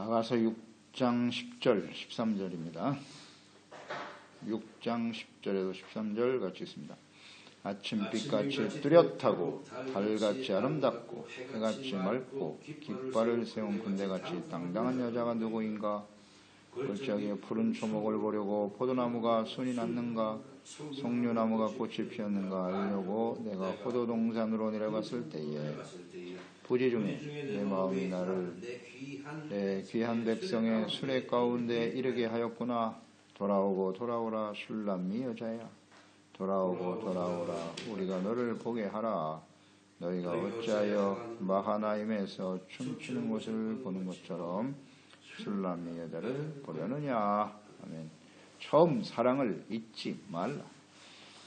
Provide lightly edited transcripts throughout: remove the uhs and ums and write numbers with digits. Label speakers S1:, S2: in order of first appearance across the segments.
S1: 아가서 6장 10절 13절입니다. 6장 10절에서 13절 같이 있습니다. 아침빛같이 뚜렷하고 달같이 아름답고 해같이 맑고 깃발을 세운 군대같이 당당한 여자가 누구인가? 골짜기에 푸른 초목을 보려고 포도나무가 순이 났는가? 송류나무가 꽃이 피었는가 알려고 내가 포도동산으로 내려갔을 때에 부지 중에 내 마음이 나를 내 귀한 백성의 수레 가운데 이르게 하였구나. 돌아오고 돌아오라 술람미 여자야. 돌아오고 돌아오라 우리가 너를 보게 하라. 너희가 어찌하여 마하나임에서 춤추는 것을 보는 것처럼 술람미 여자를 보려느냐. 아멘. 처음 사랑을 잊지 말라.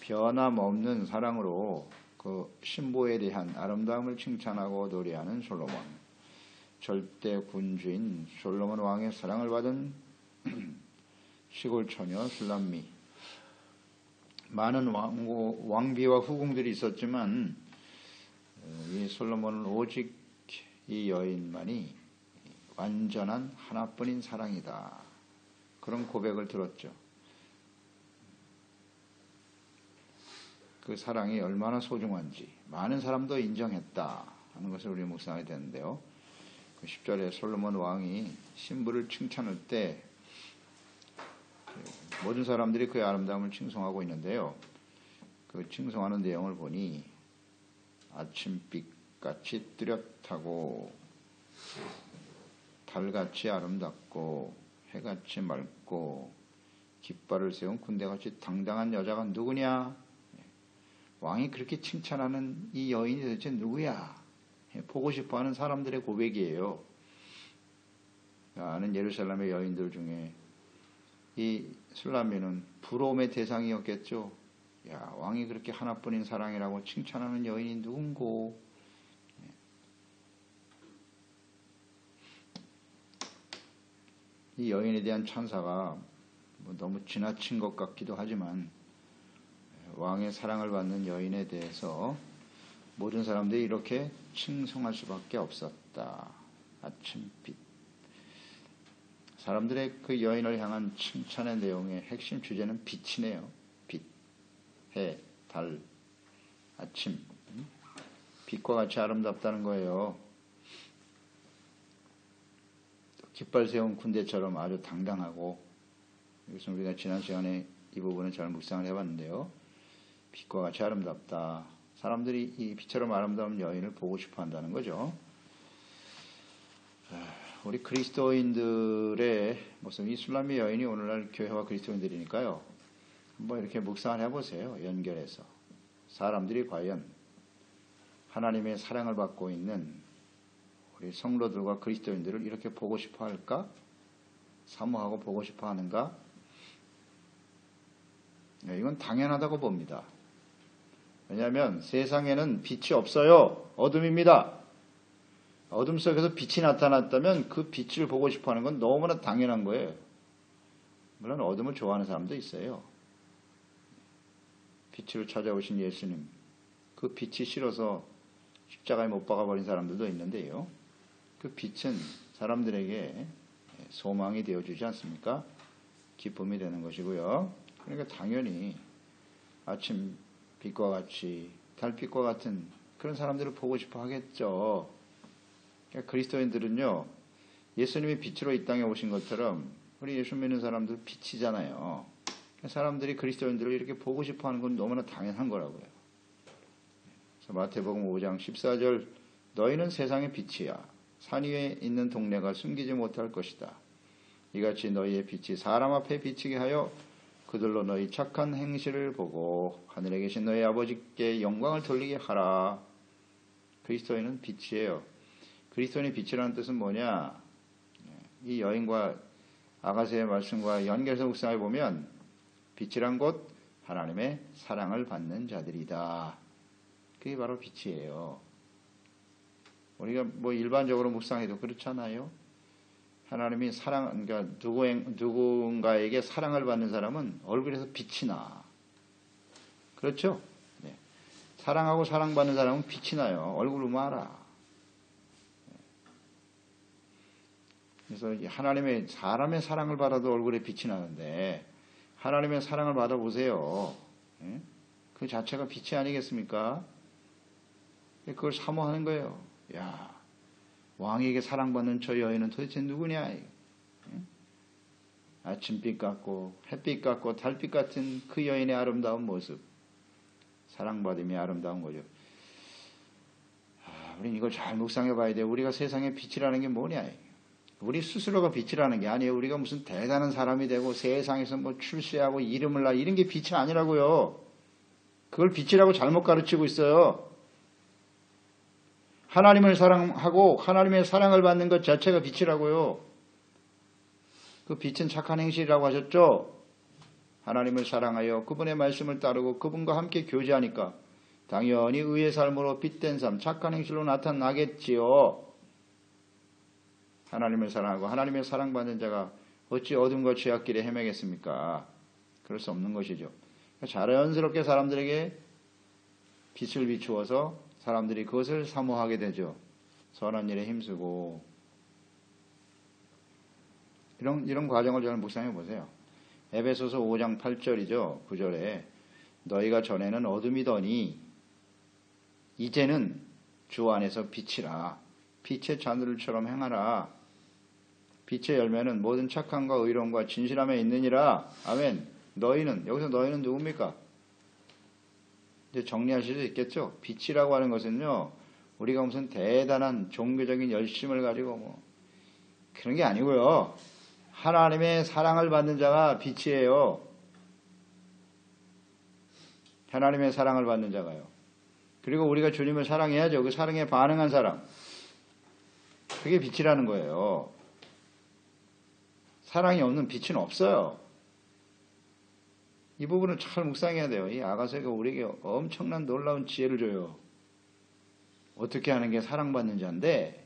S1: 변함없는 사랑으로 그 신부에 대한 아름다움을 칭찬하고 노래하는 솔로몬. 절대 군주인 솔로몬 왕의 사랑을 받은 시골 처녀 술람미. 많은 왕비와 후궁들이 있었지만 이 솔로몬은 오직 이 여인만이 완전한 하나뿐인 사랑이다. 그런 고백을 들었죠. 그 사랑이 얼마나 소중한지 많은 사람도 인정했다 하는 것을 우리 묵상하게 되는데요. 그 10절에 솔로몬 왕이 신부를 칭찬할 때 모든 사람들이 그의 아름다움을 칭송하고 있는데요. 그 칭송하는 내용을 보니 아침빛같이 뚜렷하고 달같이 아름답고 해같이 맑고 깃발을 세운 군대같이 당당한 여자가 누구냐? 왕이 그렇게 칭찬하는 이 여인이 도대체 누구야? 보고 싶어하는 사람들의 고백이에요. 아는 예루살렘의 여인들 중에 이 술람미는 부러움의 대상이었겠죠. 야, 왕이 그렇게 하나뿐인 사랑이라고 칭찬하는 여인이 누군고? 이 여인에 대한 찬사가 너무 지나친 것 같기도 하지만 왕의 사랑을 받는 여인에 대해서 모든 사람들이 이렇게 칭송할 수밖에 없었다. 아침빛. 사람들의 그 여인을 향한 칭찬의 내용의 핵심 주제는 빛이네요. 빛, 해, 달, 아침. 빛과 같이 아름답다는 거예요. 깃발 세운 군대처럼 아주 당당하고, 이것은 우리가 지난 시간에 이 부분을 잘 묵상을 해봤는데요. 빛과 같이 아름답다. 사람들이 이 빛처럼 아름다운 여인을 보고 싶어 한다는 거죠. 우리 그리스도인들의 모습, 이 술람미 여인이 오늘날 교회와 그리스도인들이니까요. 한번 이렇게 묵상을 해보세요. 연결해서. 사람들이 과연 하나님의 사랑을 받고 있는 우리 성도들과 그리스도인들을 이렇게 보고 싶어 할까? 사모하고 보고 싶어 하는가? 네, 이건 당연하다고 봅니다. 왜냐하면 세상에는 빛이 없어요. 어둠입니다. 어둠 속에서 빛이 나타났다면 그 빛을 보고 싶어 하는 건 너무나 당연한 거예요. 물론 어둠을 좋아하는 사람도 있어요. 빛으로 찾아오신 예수님, 그 빛이 싫어서 십자가에 못 박아버린 사람들도 있는데요. 그 빛은 사람들에게 소망이 되어주지 않습니까? 기쁨이 되는 것이고요. 그러니까 당연히 아침 빛과 같이 달빛과 같은 그런 사람들을 보고 싶어 하겠죠. 그러니까 그리스도인들은요, 예수님이 빛으로 이 땅에 오신 것처럼 우리 예수 믿는 사람들 빛이잖아요. 그러니까 사람들이 그리스도인들을 이렇게 보고 싶어 하는 건 너무나 당연한 거라고요. 그래서 마태복음 5장 14절 너희는 세상의 빛이야. 산 위에 있는 동네가 숨기지 못할 것이다. 이같이 너희의 빛이 사람 앞에 비치게 하여 그들로 너희 착한 행실을 보고 하늘에 계신 너희 아버지께 영광을 돌리게 하라. 그리스도인은 빛이에요. 그리스도인의 빛이라는 뜻은 뭐냐? 이 여인과 아가서의 말씀과 연결해서 묵상해 보면 빛이란 곧 하나님의 사랑을 받는 자들이다. 그게 바로 빛이에요. 우리가 뭐 일반적으로 묵상해도 그렇잖아요. 하나님이 그러니까 누군가에게 사랑을 받는 사람은 얼굴에서 빛이 나. 그렇죠? 네. 사랑하고 사랑받는 사람은 빛이 나요. 얼굴로 말아. 그래서 하나님의 사람의 사랑을 받아도 얼굴에 빛이 나는데 하나님의 사랑을 받아보세요. 예? 그 자체가 빛이 아니겠습니까? 그걸 사모하는 거예요. 야, 왕에게 사랑받는 저 여인은 도대체 누구냐? 예? 아침빛 같고 햇빛 같고 달빛 같은 그 여인의 아름다운 모습, 사랑받음이 아름다운 거죠. 우리는 이걸 잘 묵상해 봐야 돼요. 우리가 세상의 빛이라는 게 뭐냐? 우리 스스로가 빛이라는 게 아니에요. 우리가 무슨 대단한 사람이 되고 세상에서 뭐 출세하고 이름을 나 이런 게 빛이 아니라고요. 그걸 빛이라고 잘못 가르치고 있어요. 하나님을 사랑하고 하나님의 사랑을 받는 것 자체가 빛이라고요. 그 빛은 착한 행실이라고 하셨죠? 하나님을 사랑하여 그분의 말씀을 따르고 그분과 함께 교제하니까 당연히 의의 삶으로 빛된 삶, 착한 행실로 나타나겠지요. 하나님을 사랑하고 하나님의 사랑받는 자가 어찌 어둠과 죄악길에 헤매겠습니까? 그럴 수 없는 것이죠. 자연스럽게 사람들에게 빛을 비추어서 사람들이 그것을 사모하게 되죠. 선한 일에 힘쓰고 이런 과정을 저는 묵상해 보세요. 에베소서 5장 8절이죠. 9절에 너희가 전에는 어둠이더니 이제는 주 안에서 빛이라. 빛의 자들처럼 행하라. 빛의 열매는 모든 착함과 의로움과 진실함에 있느니라. 아멘. 너희는, 여기서 너희는 누굽니까? 이제 정리하실 수 있겠죠? 빛이라고 하는 것은요, 우리가 무슨 대단한 종교적인 열심을 가지고 뭐 그런 게 아니고요. 하나님의 사랑을 받는 자가 빛이에요. 하나님의 사랑을 받는 자가요. 그리고 우리가 주님을 사랑해야죠. 그 사랑에 반응한 사람. 그게 빛이라는 거예요. 사랑이 없는 빛은 없어요. 이 부분을 잘 묵상해야 돼요. 이 아가서가 우리에게 엄청난 놀라운 지혜를 줘요. 어떻게 하는 게 사랑받는 자인데,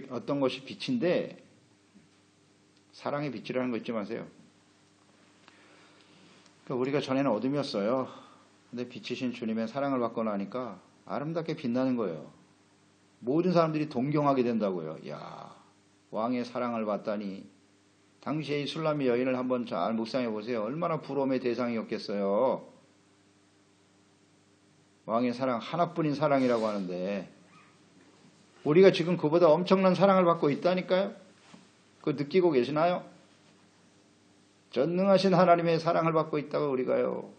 S1: 어떤 것이 빛인데, 사랑의 빛이라는 거 잊지 마세요. 그러니까 우리가 전에는 어둠이었어요. 근데 빛이신 주님의 사랑을 받고 나니까 아름답게 빛나는 거예요. 모든 사람들이 동경하게 된다고요. 야, 왕의 사랑을 받다니. 당시에 이 술람미 여인을 한번 잘 묵상해 보세요. 얼마나 부러움의 대상이었겠어요. 왕의 사랑, 하나뿐인 사랑이라고 하는데 우리가 지금 그보다 엄청난 사랑을 받고 있다니까요. 그거 느끼고 계시나요? 전능하신 하나님의 사랑을 받고 있다고 우리가요.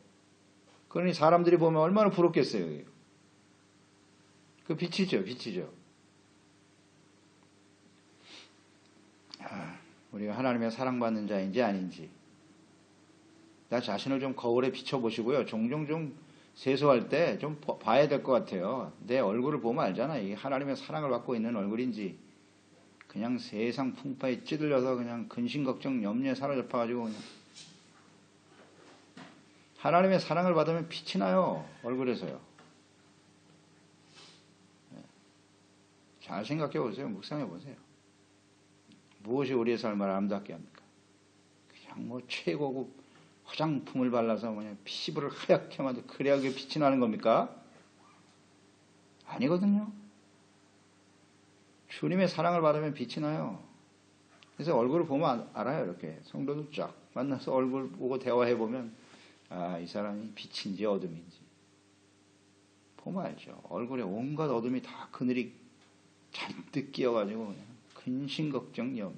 S1: 그러니 사람들이 보면 얼마나 부럽겠어요. 그 빛이죠, 빛이죠. 우리가 하나님의 사랑받는 자인지 아닌지 나 자신을 좀 거울에 비춰보시고요. 종종 좀 세수할 때 좀 봐야 될 것 같아요. 내 얼굴을 보면 알잖아. 이게 하나님의 사랑을 받고 있는 얼굴인지 그냥 세상 풍파에 찌들려서 그냥 근심걱정 염려에 사로잡혀가지고 그냥 하나님의 사랑을 받으면 빛이 나요. 얼굴에서요. 잘 생각해 보세요. 묵상해 보세요. 무엇이 우리의 삶을 아름답게 합니까? 그냥 뭐 최고급 화장품을 발라서 그냥 피부를 하얗게 만들어 그래야 그게 빛이 나는 겁니까? 아니거든요. 주님의 사랑을 받으면 빛이 나요. 그래서 얼굴을 보면 알아요. 이렇게 성도들 쫙 만나서 얼굴 보고 대화해 보면 아, 이 사람이 빛인지 어둠인지 보면 알죠. 얼굴에 온갖 어둠이 다 그늘이 잔뜩 끼어가지고 그냥 근심 걱정 염려.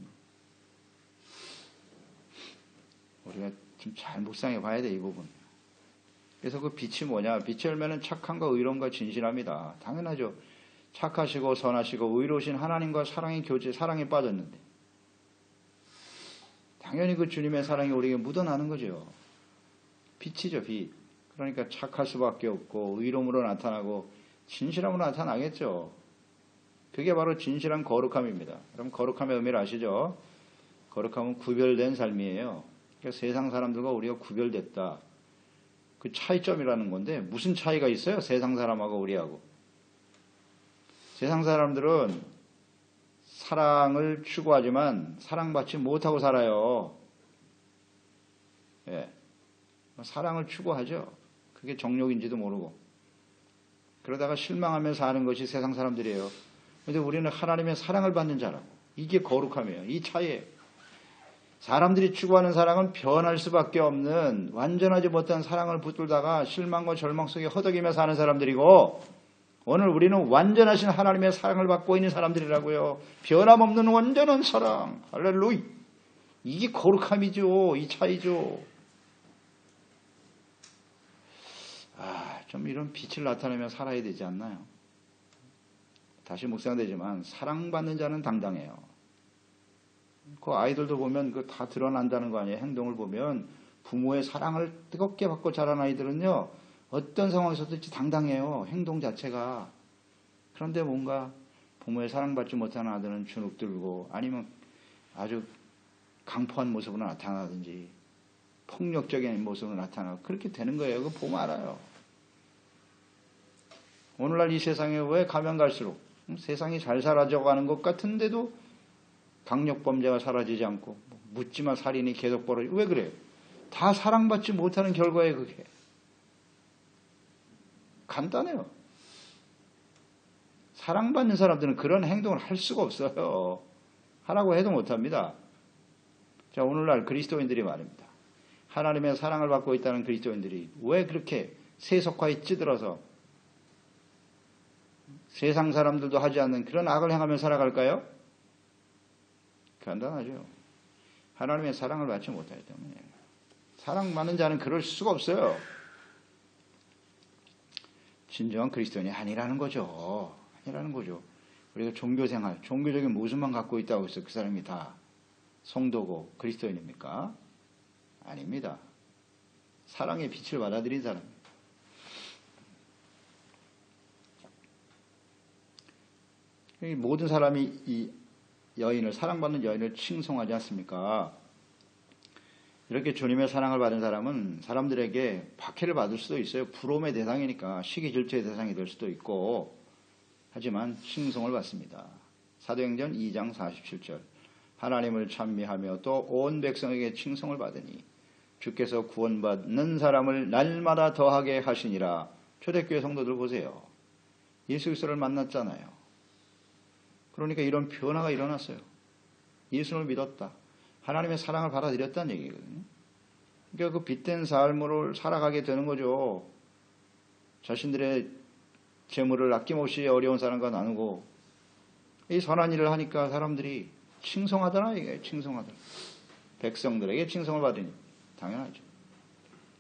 S1: 우리가 좀 잘 묵상해 봐야 돼, 이 부분. 그래서 그 빛이 뭐냐? 빛의 열매는 착함과 의로움과 진실함이다. 당연하죠. 착하시고 선하시고 의로우신 하나님과 사랑의 교제, 사랑에 빠졌는데 당연히 그 주님의 사랑이 우리에게 묻어나는 거죠. 빛이죠, 빛. 그러니까 착할 수밖에 없고 의로움으로 나타나고 진실함으로 나타나겠죠. 그게 바로 진실한 거룩함입니다. 그럼 거룩함의 의미를 아시죠? 거룩함은 구별된 삶이에요. 그러니까 세상 사람들과 우리가 구별됐다. 그 차이점이라는 건데 무슨 차이가 있어요? 세상 사람하고 우리하고. 세상 사람들은 사랑을 추구하지만 사랑받지 못하고 살아요. 예. 사랑을 추구하죠. 그게 정욕인지도 모르고. 그러다가 실망하면서 사는 것이 세상 사람들이에요. 그런데 우리는 하나님의 사랑을 받는 자라고. 이게 거룩함이에요. 이 차이예요. 사람들이 추구하는 사랑은 변할 수밖에 없는 완전하지 못한 사랑을 붙들다가 실망과 절망 속에 허덕이며 사는 사람들이고, 오늘 우리는 완전하신 하나님의 사랑을 받고 있는 사람들이라고요. 변함없는 완전한 사랑. 할렐루야. 이게 거룩함이죠. 이 차이죠. 좀 이런 빛을 나타내며 살아야 되지 않나요? 다시 묵상되지만 사랑받는 자는 당당해요. 그 아이들도 보면 그 다 드러난다는 거 아니에요. 행동을 보면 부모의 사랑을 뜨겁게 받고 자란 아이들은요, 어떤 상황에서든지 당당해요. 행동 자체가. 그런데 뭔가 부모의 사랑받지 못하는 아들은 주눅들고 아니면 아주 강포한 모습으로 나타나든지 폭력적인 모습으로 나타나고 그렇게 되는 거예요. 그거 보면 알아요. 오늘날 이 세상에 왜 가면 갈수록 세상이 잘 사라져가는 것 같은데도 강력범죄가 사라지지 않고 묻지마 살인이 계속 벌어지고, 왜 그래요? 다 사랑받지 못하는 결과예요. 그게 간단해요. 사랑받는 사람들은 그런 행동을 할 수가 없어요. 하라고 해도 못합니다. 자, 오늘날 그리스도인들이 말입니다. 하나님의 사랑을 받고 있다는 그리스도인들이 왜 그렇게 세속화에 찌들어서 세상 사람들도 하지 않는 그런 악을 행하며 살아갈까요? 간단하죠. 하나님의 사랑을 받지 못하기 때문에. 사랑받는 자는 그럴 수가 없어요. 진정한 그리스도인이 아니라는 거죠. 아니라는 거죠. 우리가 종교생활, 종교적인 모습만 갖고 있다고 해서 그 사람이 다 성도고 그리스도인입니까? 아닙니다. 사랑의 빛을 받아들인 사람입니다. 모든 사람이 이 여인을, 사랑받는 여인을 칭송하지 않습니까? 이렇게 주님의 사랑을 받은 사람은 사람들에게 박해를 받을 수도 있어요. 부러움의 대상이니까 시기 질투의 대상이 될 수도 있고, 하지만 칭송을 받습니다. 사도행전 2장 47절 하나님을 찬미하며 또 온 백성에게 칭송을 받으니 주께서 구원받는 사람을 날마다 더하게 하시니라. 초대교회 성도들 보세요. 예수 그리스도를 만났잖아요. 그러니까 이런 변화가 일어났어요. 예수를 믿었다. 하나님의 사랑을 받아들였다는 얘기거든요. 그러니까 그 빛된 삶을 살아가게 되는 거죠. 자신들의 재물을 아낌없이 어려운 사람과 나누고 이 선한 일을 하니까 사람들이 칭송하더라 이게 칭송하더라. 백성들에게 칭송을 받으니 당연하죠.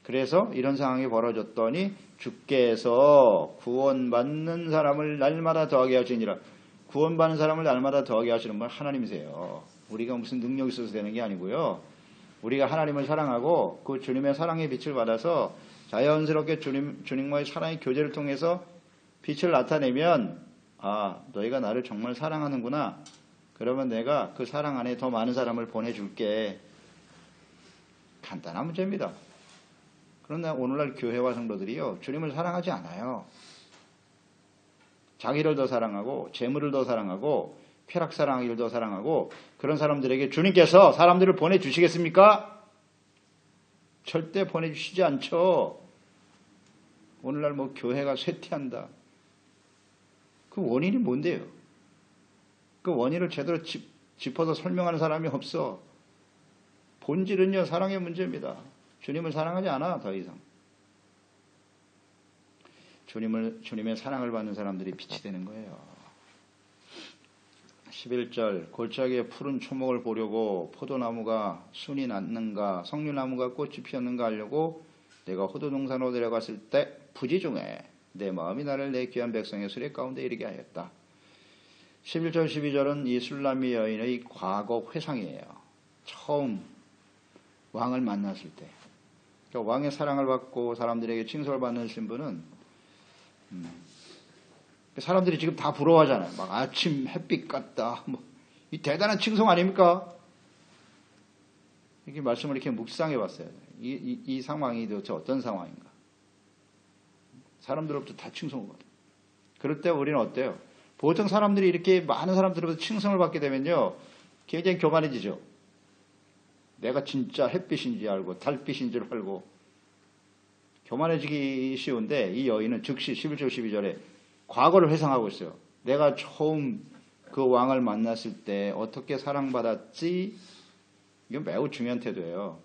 S1: 그래서 이런 상황이 벌어졌더니 주께서 구원받는 사람을 날마다 더하게 하시니라. 구원받는 사람을 날마다 더하게 하시는 분 하나님이세요. 우리가 무슨 능력이 있어서 되는 게 아니고요. 우리가 하나님을 사랑하고 그 주님의 사랑의 빛을 받아서 자연스럽게 주님과의 사랑의 교제를 통해서 빛을 나타내면, 아, 너희가 나를 정말 사랑하는구나. 그러면 내가 그 사랑 안에 더 많은 사람을 보내줄게. 간단한 문제입니다. 그런데 오늘날 교회와 성도들이요, 주님을 사랑하지 않아요. 자기를 더 사랑하고 재물을 더 사랑하고 쾌락 사랑하기를 더 사랑하고, 그런 사람들에게 주님께서 사람들을 보내주시겠습니까? 절대 보내주시지 않죠. 오늘날 뭐 교회가 쇠퇴한다. 그 원인이 뭔데요? 그 원인을 제대로 짚어서 설명하는 사람이 없어. 본질은요, 사랑의 문제입니다. 주님을 사랑하지 않아, 더 이상. 주님의 사랑을 받는 사람들이 빛이 되는 거예요. 11절 골짜기에 푸른 초목을 보려고 포도나무가 순이 났는가 석류나무가 꽃이 피었는가 하려고 내가 호두농산으로 내려갔을 때 부지 중에 내 마음이 나를 내 귀한 백성의 수레 가운데 이르게 하였다. 11절 12절은 이 술람미 여인의 과거 회상이에요. 처음 왕을 만났을 때, 그러니까 왕의 사랑을 받고 사람들에게 칭송을 받는 신분은 사람들이 지금 다 부러워하잖아요. 막 아침 햇빛 같다. 이 대단한 칭송 아닙니까? 이렇게 말씀을 이렇게 묵상해 봤어요. 이 상황이 도대체 어떤 상황인가? 사람들로부터 다 칭송을 받아요. 그럴 때 우리는 어때요? 보통 사람들이 이렇게 많은 사람들로부터 칭송을 받게 되면요, 굉장히 교만해지죠. 내가 진짜 햇빛인지 알고 달빛인 줄 알고 교만해지기 쉬운데, 이 여인은 즉시 11절 12절에 과거를 회상하고 있어요. 내가 처음 그 왕을 만났을 때 어떻게 사랑받았지? 이건 매우 중요한 태도예요.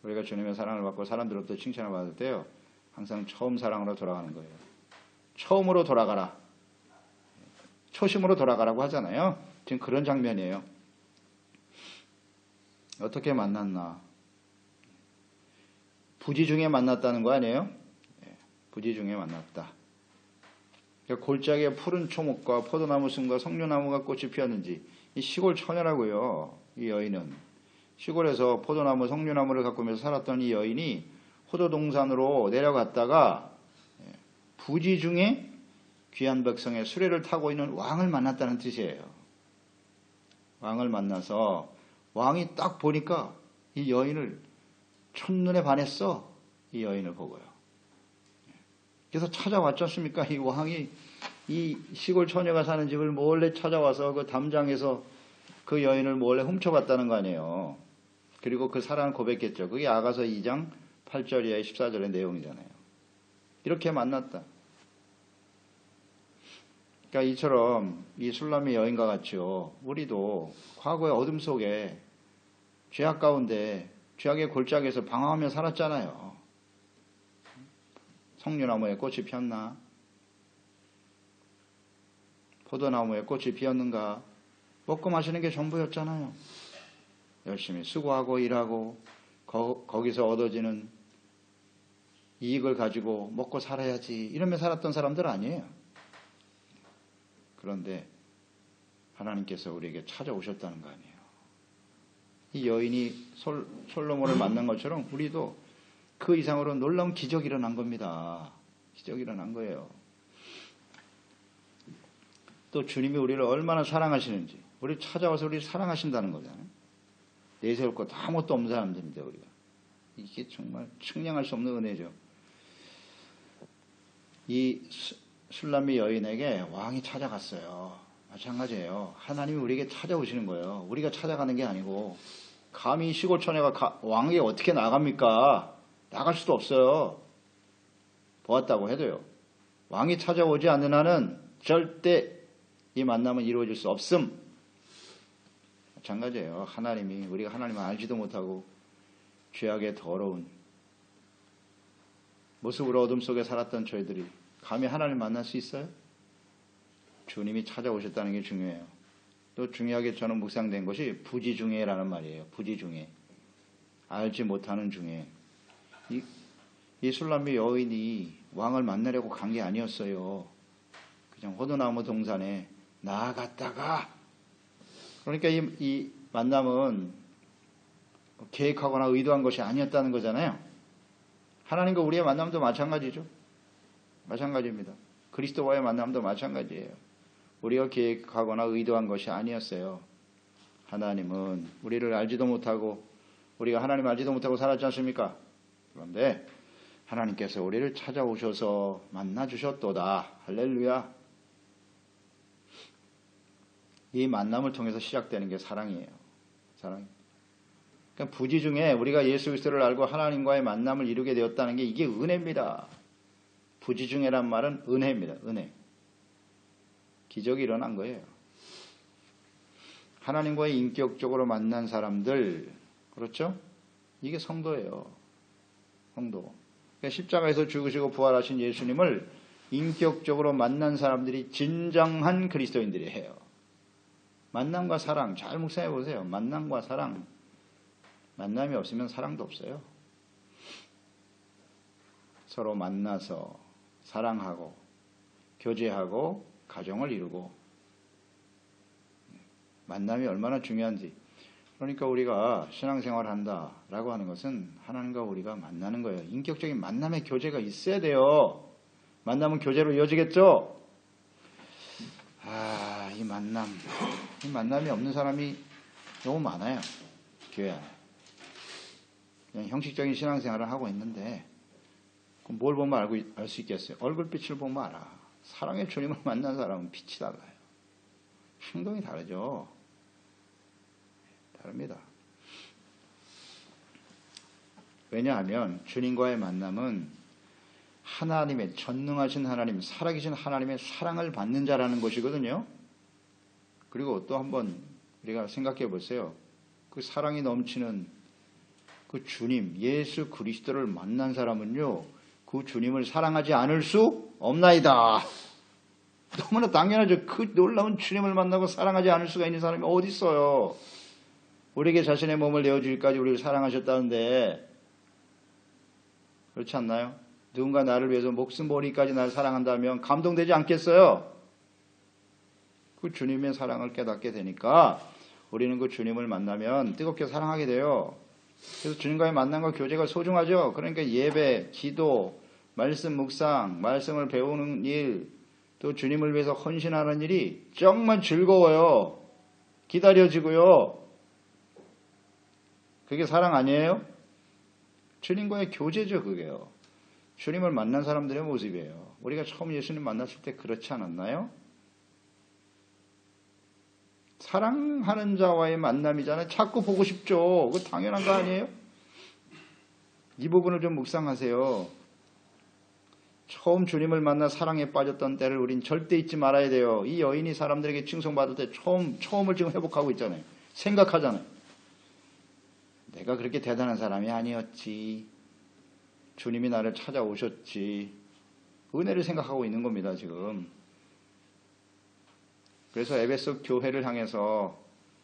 S1: 우리가 주님의 사랑을 받고 사람들로부터 칭찬을 받을 때요, 항상 처음 사랑으로 돌아가는 거예요. 처음으로 돌아가라. 초심으로 돌아가라고 하잖아요. 지금 그런 장면이에요. 어떻게 만났나? 부지 중에 만났다는 거 아니에요? 부지 중에 만났다. 그러니까 골짜기에 푸른 초목과 포도나무 순과 석류나무가 꽃이 피었는지, 이 시골 처녀라고요. 이 여인은 시골에서 포도나무 석류나무를 가꾸면서 살았던 이 여인이 포도동산으로 내려갔다가 부지 중에 귀한 백성의 수레를 타고 있는 왕을 만났다는 뜻이에요. 왕을 만나서 왕이 딱 보니까 이 여인을 첫눈에 반했어. 이 여인을 보고요. 그래서 찾아왔지 않습니까? 이 왕이 이 시골 처녀가 사는 집을 몰래 찾아와서 그 담장에서 그 여인을 몰래 훔쳐봤다는 거 아니에요. 그리고 그 사랑을 고백했죠. 그게 아가서 2장 8절 이하의 14절의 내용이잖아요. 이렇게 만났다. 그러니까 이처럼 이 술람의 여인과 같이요, 우리도 과거의 어둠 속에 죄악 가운데 죄악의 골짜기에서 방황하며 살았잖아요. 석류나무에 꽃이 피었나? 포도나무에 꽃이 피었는가? 먹고 마시는 게 전부였잖아요. 열심히 수고하고 일하고 거기서 얻어지는 이익을 가지고 먹고 살아야지 이러며 살았던 사람들 아니에요. 그런데 하나님께서 우리에게 찾아오셨다는 거 아니에요. 이 여인이 솔로몬을 만난 것처럼 우리도 그 이상으로 놀라운 기적이 일어난 겁니다. 기적이 일어난 거예요. 또 주님이 우리를 얼마나 사랑하시는지, 우리를 찾아와서 우리를 사랑하신다는 거잖아요. 내세울 것 아무것도 없는 사람들인데 우리가. 이게 정말 측량할 수 없는 은혜죠. 이 술람미 여인에게 왕이 찾아갔어요. 마찬가지예요. 하나님이 우리에게 찾아오시는 거예요. 우리가 찾아가는 게 아니고, 감히 시골 처녀가 왕에게 어떻게 나갑니까? 나갈 수도 없어요. 보았다고 해도요. 왕이 찾아오지 않는 한은 절대 이 만남은 이루어질 수 없음. 마찬가지예요. 하나님이, 우리가 하나님을 알지도 못하고 죄악의 더러운 모습으로 어둠 속에 살았던 저희들이 감히 하나님을 만날 수 있어요? 주님이 찾아오셨다는 게 중요해요. 또 중요하게 저는 묵상된 것이 부지 중에라는 말이에요. 부지 중에. 알지 못하는 중에. 이 술람미 여인이 왕을 만나려고 간 게 아니었어요. 그냥 호두나무 동산에 나아갔다가, 그러니까 이 만남은 계획하거나 의도한 것이 아니었다는 거잖아요. 하나님과 우리의 만남도 마찬가지죠. 마찬가지입니다. 그리스도와의 만남도 마찬가지예요. 우리가 계획하거나 의도한 것이 아니었어요. 하나님은 우리를 알지도 못하고, 우리가 하나님 알지도 못하고 살았지 않습니까? 그런데 하나님께서 우리를 찾아오셔서 만나주셨도다. 할렐루야. 이 만남을 통해서 시작되는 게 사랑이에요. 사랑. 그러니까 부지 중에 우리가 예수 그리스도를 알고 하나님과의 만남을 이루게 되었다는 게 이게 은혜입니다. 부지 중에란 말은 은혜입니다. 은혜. 기적이 일어난 거예요. 하나님과의 인격적으로 만난 사람들, 그렇죠? 이게 성도예요. 성도. 그러니까 십자가에서 죽으시고 부활하신 예수님을 인격적으로 만난 사람들이 진정한 그리스도인들이에요. 만남과 사랑, 잘 묵상해 보세요. 만남과 사랑. 만남이 없으면 사랑도 없어요. 서로 만나서 사랑하고 교제하고 가정을 이루고, 만남이 얼마나 중요한지. 그러니까 우리가 신앙생활을 한다라고 하는 것은 하나님과 우리가 만나는 거예요. 인격적인 만남의 교제가 있어야 돼요. 만남은 교제로 이어지겠죠? 이 만남이 없는 사람이 너무 많아요. 교회 안에. 그냥 형식적인 신앙생활을 하고 있는데, 그럼 뭘 보면 알 수 있겠어요? 얼굴빛을 보면 알아. 사랑의 주님을 만난 사람은 빛이 달라요. 행동이 다르죠. 다릅니다. 왜냐하면 주님과의 만남은 하나님의 전능하신 하나님, 살아계신 하나님의 사랑을 받는 자라는 것이거든요. 그리고 또 한번 우리가 생각해 보세요. 그 사랑이 넘치는 그 주님 예수 그리스도를 만난 사람은요, 그 주님을 사랑하지 않을 수 없나이다. 너무나 당연하죠. 그 놀라운 주님을 만나고 사랑하지 않을 수가 있는 사람이 어디 있어요. 우리에게 자신의 몸을 내어주기까지 우리를 사랑하셨다는데 그렇지 않나요? 누군가 나를 위해서 목숨 버리기까지 나를 사랑한다면 감동되지 않겠어요? 그 주님의 사랑을 깨닫게 되니까 우리는 그 주님을 만나면 뜨겁게 사랑하게 돼요. 그래서 주님과의 만남과 교제가 소중하죠. 그러니까 예배, 기도, 말씀 묵상, 말씀을 배우는 일, 또 주님을 위해서 헌신하는 일이 정말 즐거워요. 기다려지고요. 그게 사랑 아니에요? 주님과의 교제죠, 그게요. 주님을 만난 사람들의 모습이에요. 우리가 처음 예수님 만났을 때 그렇지 않았나요? 사랑하는 자와의 만남이잖아요. 자꾸 보고 싶죠. 그거 당연한 거 아니에요? 이 부분을 좀 묵상하세요. 처음 주님을 만나 사랑에 빠졌던 때를 우린 절대 잊지 말아야 돼요. 이 여인이 사람들에게 칭송받을 때 처음을 지금 회복하고 있잖아요. 생각하잖아요. 내가 그렇게 대단한 사람이 아니었지. 주님이 나를 찾아오셨지. 은혜를 생각하고 있는 겁니다, 지금. 그래서 에베소 교회를 향해서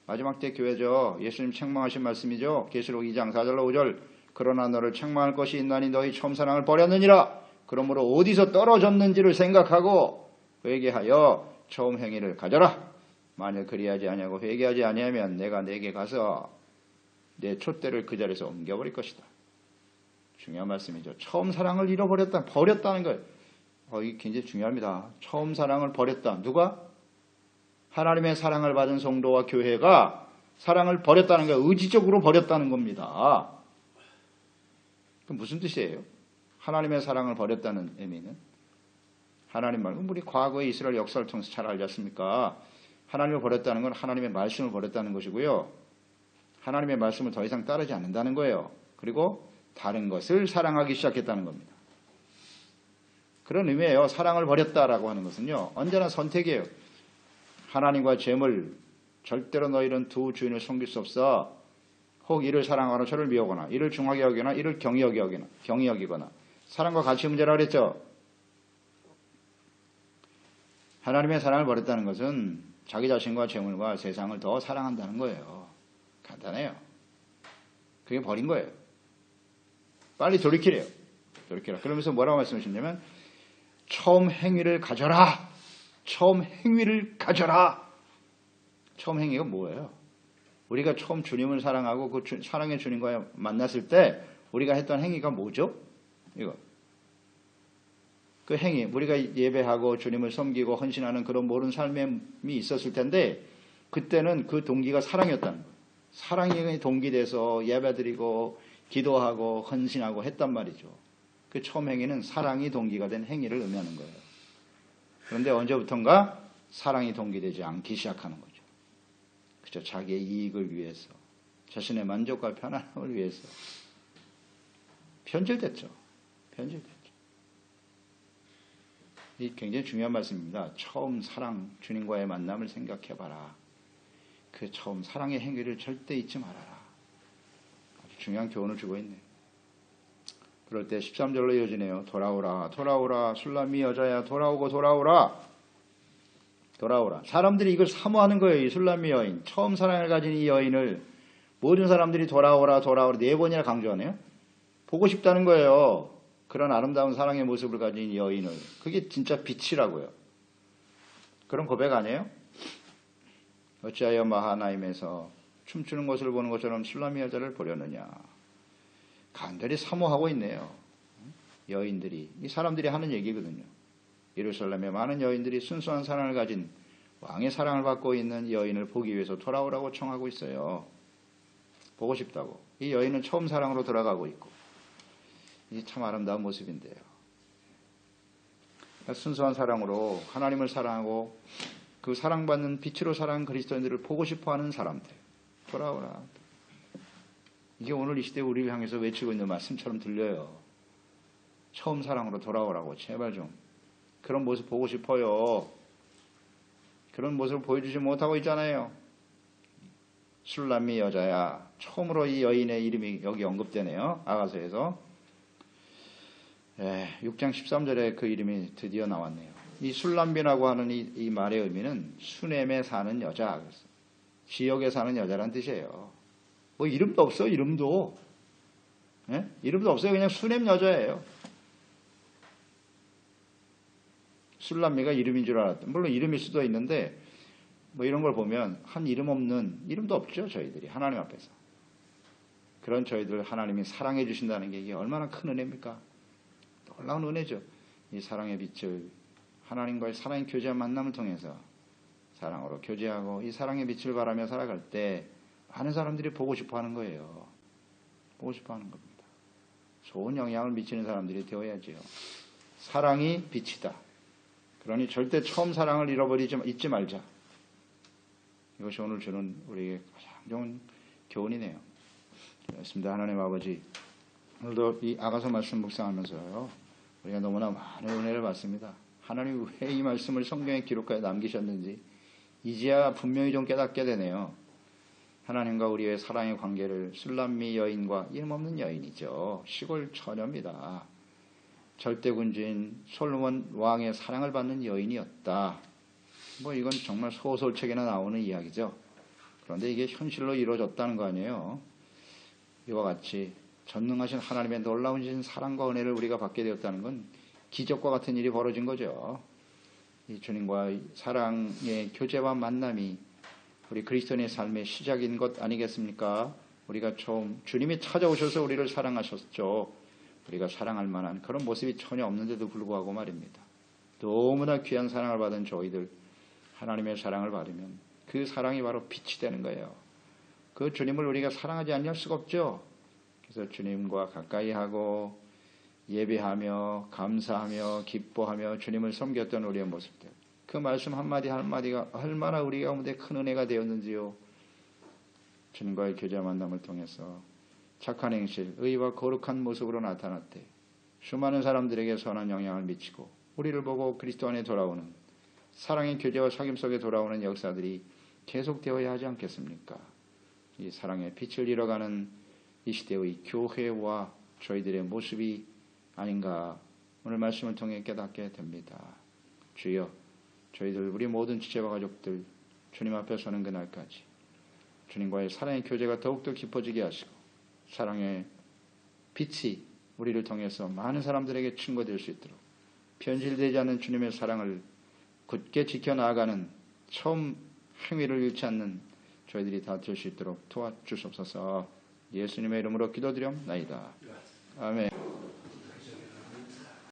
S1: 마지막 때 교회죠. 예수님 책망하신 말씀이죠. 계시록 2장 4절로 5절. 그러나 너를 책망할 것이 있나니 너희 처음 사랑을 버렸느니라. 그러므로 어디서 떨어졌는지를 생각하고 회개하여 처음 행위를 가져라. 만일 그리하지 아니하고 회개하지 아니하면 내가 내게 가서 내 촛대를 그 자리에서 옮겨버릴 것이다. 중요한 말씀이죠. 처음 사랑을 버렸다는 거예요. 이게 굉장히 중요합니다. 처음 사랑을 버렸다. 누가? 하나님의 사랑을 받은 성도와 교회가 사랑을 버렸다는 거예요. 의지적으로 버렸다는 겁니다. 그럼 무슨 뜻이에요? 하나님의 사랑을 버렸다는 의미는? 하나님 말고 우리 과거의 이스라엘 역사를 통해서 잘 알지 않습니까? 하나님을 버렸다는 건 하나님의 말씀을 버렸다는 것이고요. 하나님의 말씀을 더 이상 따르지 않는다는 거예요. 그리고 다른 것을 사랑하기 시작했다는 겁니다. 그런 의미예요. 사랑을 버렸다라고 하는 것은요. 언제나 선택이에요. 하나님과 재물, 절대로 너희는 두 주인을 섬길 수 없어. 혹 이를 사랑하거나 저를 미워하거나 이를 중하게 여기거나 이를 경히 여기거나 사랑과 가치 문제라고 그랬죠. 하나님의 사랑을 버렸다는 것은 자기 자신과 재물과 세상을 더 사랑한다는 거예요. 간단해요. 그게 버린 거예요. 빨리 돌이키래요. 그러면서 뭐라고 말씀하셨냐면 처음 행위를 가져라. 처음 행위를 가져라. 처음 행위가 뭐예요? 우리가 처음 주님을 사랑하고 그 사랑의 주님과 만났을 때 우리가 했던 행위가 뭐죠? 이거. 그 행위, 우리가 예배하고 주님을 섬기고 헌신하는 그런 모든 삶이 있었을 텐데 그때는 그 동기가 사랑이었다는 거예요. 사랑이 동기돼서 예배드리고 기도하고 헌신하고 했단 말이죠. 그 처음 행위는 사랑이 동기가 된 행위를 의미하는 거예요. 그런데 언제부턴가 사랑이 동기되지 않기 시작하는 거죠. 그죠? 자기의 이익을 위해서, 자신의 만족과 편안함을 위해서 변질됐죠. 이 굉장히 중요한 말씀입니다. 처음 사랑, 주님과의 만남을 생각해봐라. 그 처음 사랑의 행위를 절대 잊지 말아라. 아주 중요한 교훈을 주고 있네요. 그럴 때 13절로 이어지네요. 돌아오라. 술람미 여자야 돌아오라. 사람들이 이걸 사모하는 거예요. 이 술람미 여인. 처음 사랑을 가진 이 여인을 모든 사람들이 돌아오라 4번이나 강조하네요. 보고 싶다는 거예요. 그런 아름다운 사랑의 모습을 가진 이 여인을. 그게 진짜 빛이라고요. 그런 고백 아니에요? 어찌하여 마하나임에서 춤추는 것을 보는 것처럼 술람미 여자를 보려느냐. 간절히 사모하고 있네요. 여인들이. 이 사람들이 하는 얘기거든요. 예루살렘에 많은 여인들이 순수한 사랑을 가진 왕의 사랑을 받고 있는 여인을 보기 위해서 돌아오라고 청하고 있어요. 보고 싶다고. 이 여인은 처음 사랑으로 돌아가고 있고. 이게 참 아름다운 모습인데요. 순수한 사랑으로 하나님을 사랑하고 그 사랑받는 빛으로 사랑한 그리스도인들을 보고 싶어하는 사람들. 돌아오라. 이게 오늘 이 시대에 우리를 향해서 외치고 있는 말씀처럼 들려요. 처음 사랑으로 돌아오라고 제발 좀 그런 모습 보고 싶어요. 그런 모습을 보여주지 못하고 있잖아요. 술람미 여자야. 처음으로 이 여인의 이름이 여기 언급되네요. 아가서에서 6장 13절에 그 이름이 드디어 나왔네요. 이 술람비라고 하는 이 말의 의미는 수넴에 사는 여자, 지역에 사는 여자란 뜻이에요. 뭐 이름도 없어. 이름도 없어요. 그냥 수넴 여자예요. 술람미가 이름인 줄 알았던, 물론 이름일 수도 있는데 뭐 이런 걸 보면 한 이름 없는, 이름도 없죠. 저희들이 하나님 앞에서. 그런 저희들 하나님이 사랑해 주신다는 게 이게 얼마나 큰 은혜입니까? 놀라운 은혜죠. 이 사랑의 빛을 하나님과의 사랑의 교제와 만남을 통해서 사랑으로 교제하고 이 사랑의 빛을 바라며 살아갈 때 많은 사람들이 보고 싶어 하는 거예요. 보고 싶어 하는 겁니다. 좋은 영향을 미치는 사람들이 되어야지요. 사랑이 빛이다. 그러니 절대 처음 사랑을 잊지 말자. 이것이 오늘 주는 우리에게 가장 좋은 교훈이네요. 그렇습니다. 하나님 아버지, 오늘도 이 아가서 말씀 묵상하면서요, 우리가 너무나 많은 은혜를 받습니다. 하나님 왜 이 말씀을 성경에 기록하여 남기셨는지 이제야 분명히 좀 깨닫게 되네요. 하나님과 우리의 사랑의 관계를 술람미 여인과 이름없는 여인이죠. 시골 처녀입니다. 절대군주인 솔로몬 왕의 사랑을 받는 여인이었다. 뭐 이건 정말 소설책에나 나오는 이야기죠. 그런데 이게 현실로 이루어졌다는 거 아니에요. 이와 같이 전능하신 하나님의 놀라운 사랑과 은혜를 우리가 받게 되었다는 건 기적과 같은 일이 벌어진 거죠. 이 주님과의 사랑의 교제와 만남이 우리 그리스도인의 삶의 시작인 것 아니겠습니까? 우리가 처음 주님이 찾아오셔서 우리를 사랑하셨죠. 우리가 사랑할 만한 그런 모습이 전혀 없는데도 불구하고 말입니다. 너무나 귀한 사랑을 받은 저희들, 하나님의 사랑을 받으면 그 사랑이 바로 빛이 되는 거예요. 그 주님을 우리가 사랑하지 않을 수가 없죠. 그래서 주님과 가까이 하고 예배하며 감사하며 기뻐하며 주님을 섬겼던 우리의 모습들, 그 말씀 한마디 한마디가 얼마나 우리 가운데 큰 은혜가 되었는지요. 주님과의 교제 만남을 통해서 착한 행실, 의와 거룩한 모습으로 나타났대 수많은 사람들에게 선한 영향을 미치고 우리를 보고 그리스도 안에 돌아오는 사랑의 교제와 사귐 속에 돌아오는 역사들이 계속되어야 하지 않겠습니까? 이 사랑의 빛을 잃어가는 이 시대의 교회와 저희들의 모습이 아닌가 오늘 말씀을 통해 깨닫게 됩니다. 주여, 저희들 우리 모든 지체와 가족들 주님 앞에 서는 그날까지 주님과의 사랑의 교제가 더욱더 깊어지게 하시고 사랑의 빛이 우리를 통해서 많은 사람들에게 증거될 수 있도록 변질되지 않는 주님의 사랑을 굳게 지켜나가는 처음 행위를 잃지 않는 저희들이 다 될 수 있도록 도와주옵소서. 예수님의 이름으로 기도드리옵나이다. 아멘.